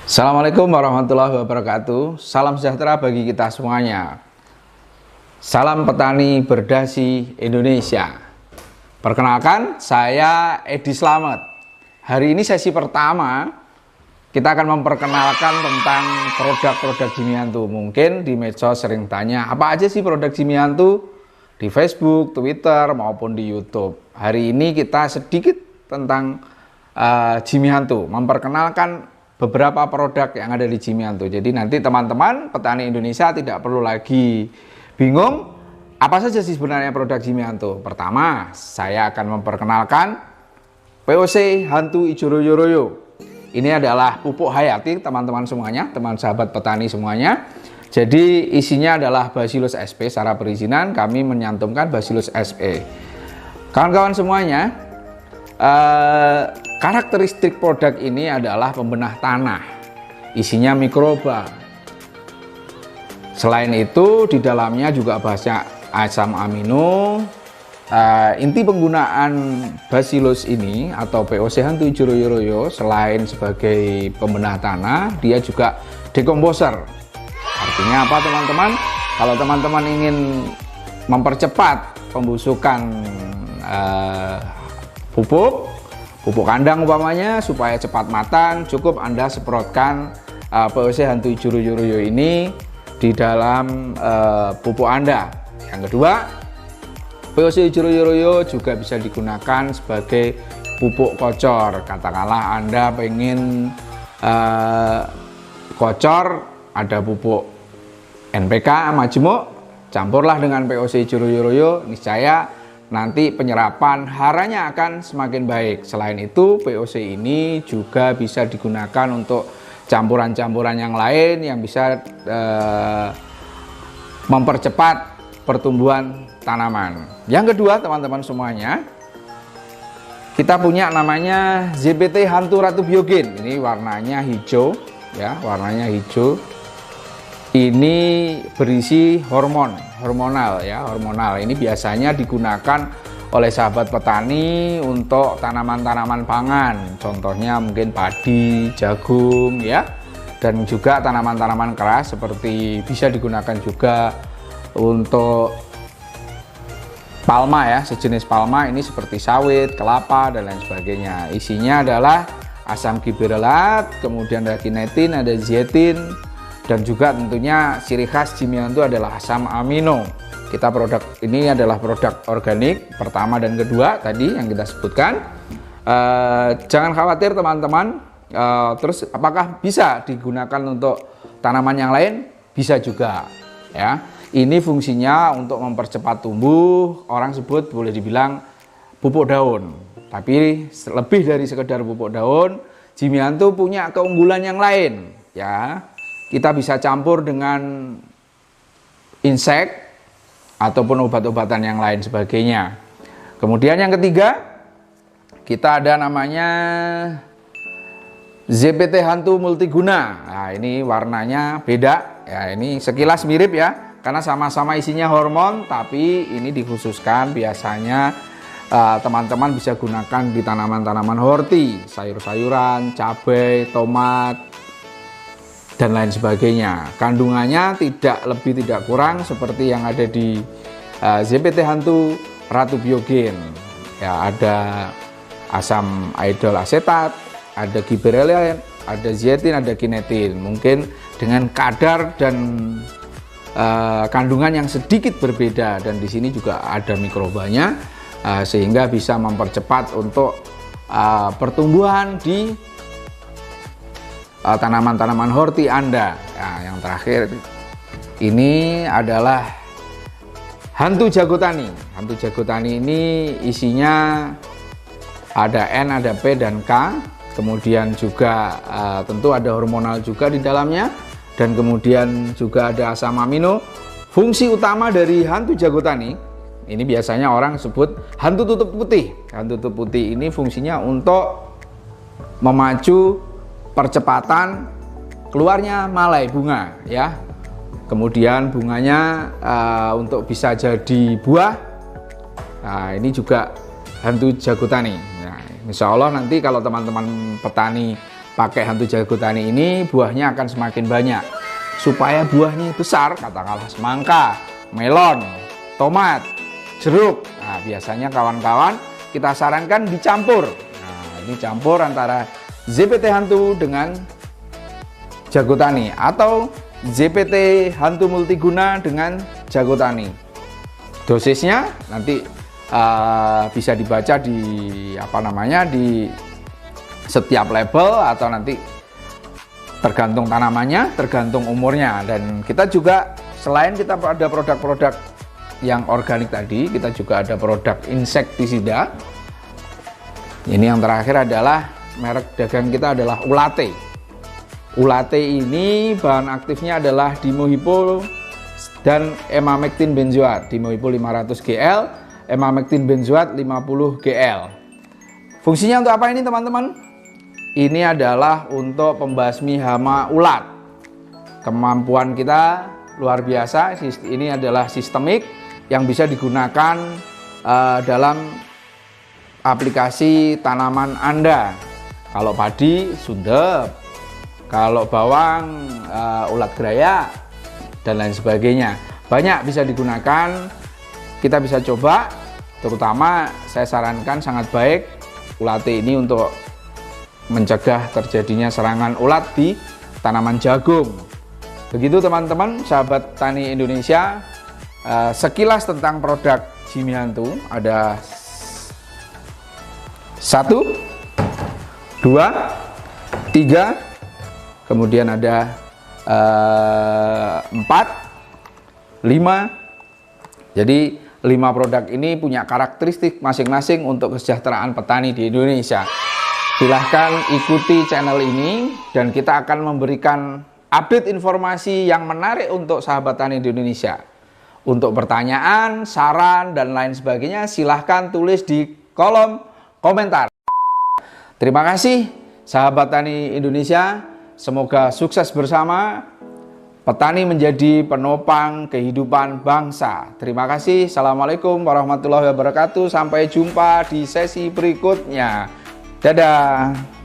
Assalamualaikum warahmatullahi wabarakatuh. Salam sejahtera bagi kita semuanya. Salam petani berdasi Indonesia. Perkenalkan, saya Edi Slamet. Hari ini sesi pertama, kita akan memperkenalkan tentang produk-produk Jimianto. Mungkin di medsos sering tanya, apa aja sih produk Jimianto? Di Facebook, Twitter, maupun di YouTube. Hari ini kita sedikit tentang Jimianto, memperkenalkan beberapa produk yang ada di Jimianto. Jadi nanti teman-teman petani Indonesia tidak perlu lagi bingung apa saja sih sebenarnya produk Jimianto. Pertama, saya akan memperkenalkan POC Hantu Ijo Royo Royo. Ini adalah pupuk hayati teman-teman semuanya, teman sahabat petani semuanya. Jadi isinya adalah Bacillus sp. Secara perizinan kami menyantumkan Bacillus sp. Kawan-kawan semuanya, karakteristik produk ini adalah pembenah tanah, isinya mikroba. Selain itu di dalamnya juga banyak asam amino. Inti penggunaan Bacillus ini atau POC Hantu Ijo Royo Royo selain sebagai pembenah tanah, dia juga dekomposer. Artinya apa teman-teman? Kalau teman-teman ingin mempercepat pembusukan pupuk kandang umpamanya supaya cepat matang, cukup Anda semprotkan POC Hantu Ijo Royo Royo ini di dalam pupuk Anda. Yang kedua, POC Ijo Royo Royo juga bisa digunakan sebagai pupuk kocor. Katakanlah Anda pengen kocor, ada pupuk NPK majemuk, campurlah dengan POC Ijo Royo Royo, niscaya nanti penyerapan haranya akan semakin baik. Selain itu, POC ini juga bisa digunakan untuk campuran-campuran yang lain yang bisa mempercepat pertumbuhan tanaman. Yang kedua, teman-teman semuanya, kita punya namanya ZPT Hantu Ratu Biogen. Ini warnanya hijau, ya, warnanya hijau. Ini berisi hormonal ya, hormonal. Ini biasanya digunakan oleh sahabat petani untuk tanaman-tanaman pangan. Contohnya mungkin padi, jagung ya. Dan juga tanaman-tanaman keras seperti bisa digunakan juga untuk palma ya, sejenis palma ini seperti sawit, kelapa dan lain sebagainya. Isinya adalah asam gibberellat, kemudian ada kinetin, ada zeatin. Dan juga tentunya ciri khas Jimianto adalah asam amino. Produk ini adalah produk organik pertama dan kedua tadi yang kita sebutkan. Jangan khawatir teman-teman. Terus apakah bisa digunakan untuk tanaman yang lain? Bisa juga. Ya, ini fungsinya untuk mempercepat tumbuh. Orang sebut boleh dibilang pupuk daun. Tapi lebih dari sekedar pupuk daun, Jimianto punya keunggulan yang lain. Ya. Kita bisa campur dengan insek ataupun obat-obatan yang lain sebagainya. Kemudian yang ketiga, kita ada namanya ZPT Hantu Multiguna. Nah, ini warnanya beda. Ya, ini sekilas mirip ya, karena sama-sama isinya hormon, tapi ini dikhususkan biasanya teman-teman bisa gunakan di tanaman-tanaman horti, sayur-sayuran, cabai, tomat, dan lain sebagainya. Kandungannya tidak lebih tidak kurang seperti yang ada di ZPT Hantu Ratu Biogen. Ya, ada asam aidol asetat, ada gibberellat, ada zeatin, ada kinetin. Mungkin dengan kadar dan kandungan yang sedikit berbeda, dan di sini juga ada mikrobanya sehingga bisa mempercepat untuk pertumbuhan di tanaman-tanaman horti Anda. Nah, yang terakhir ini adalah Hantu Jago Tani. Hantu Jago Tani ini isinya ada N, ada P dan K. Kemudian juga tentu ada hormonal juga di dalamnya, dan kemudian juga ada asam amino. Fungsi utama dari Hantu Jago Tani ini biasanya orang sebut hantu tutup putih. Hantu tutup putih ini fungsinya untuk memacu percepatan keluarnya malai bunga ya. Kemudian bunganya untuk bisa jadi buah. Nah, ini juga Hantu Jago Tani. Nah, insya Allah nanti kalau teman-teman petani pakai hantu jago tani ini, buahnya akan semakin banyak. Supaya buahnya besar, katakanlah semangka, melon, tomat, jeruk. Nah, biasanya kawan-kawan kita sarankan dicampur. Nah, ini campur antara ZPT hantu dengan jago tani atau ZPT hantu multiguna dengan jago tani. Dosisnya nanti bisa dibaca di di setiap label, atau nanti tergantung tanamannya, tergantung umurnya. Dan kita juga selain kita ada produk-produk yang organik tadi, kita juga ada produk insektisida. Ini yang terakhir adalah merek dagang kita adalah Ulate. Ulate ini bahan aktifnya adalah Dimohipo dan emamectin benzoat. Dimohipo 500 gl, emamectin benzoat 50 gl. Fungsinya untuk apa ini teman-teman? Ini adalah untuk pembasmi hama ulat. Kemampuan kita luar biasa. Ini adalah sistemik yang bisa digunakan dalam aplikasi tanaman Anda. Kalau padi, sundep. Kalau bawang, ulat geraya, dan lain sebagainya. Banyak bisa digunakan. Kita bisa coba. Terutama saya sarankan sangat baik Ulate ini untuk mencegah terjadinya serangan ulat di tanaman jagung. Begitu teman-teman, sahabat tani Indonesia, sekilas tentang produk Jimmy Hantu. Ada 1, 2, 3, kemudian ada 4, 5. Jadi 5 produk ini punya karakteristik masing-masing untuk kesejahteraan petani di Indonesia. Silahkan ikuti channel ini dan kita akan memberikan update informasi yang menarik untuk sahabat tani di Indonesia. Untuk pertanyaan, saran, dan lain sebagainya silahkan tulis di kolom komentar. Terima kasih sahabat tani Indonesia, semoga sukses bersama. Petani menjadi penopang kehidupan bangsa. Terima kasih. Assalamualaikum warahmatullahi wabarakatuh. Sampai jumpa di sesi berikutnya. Dadah.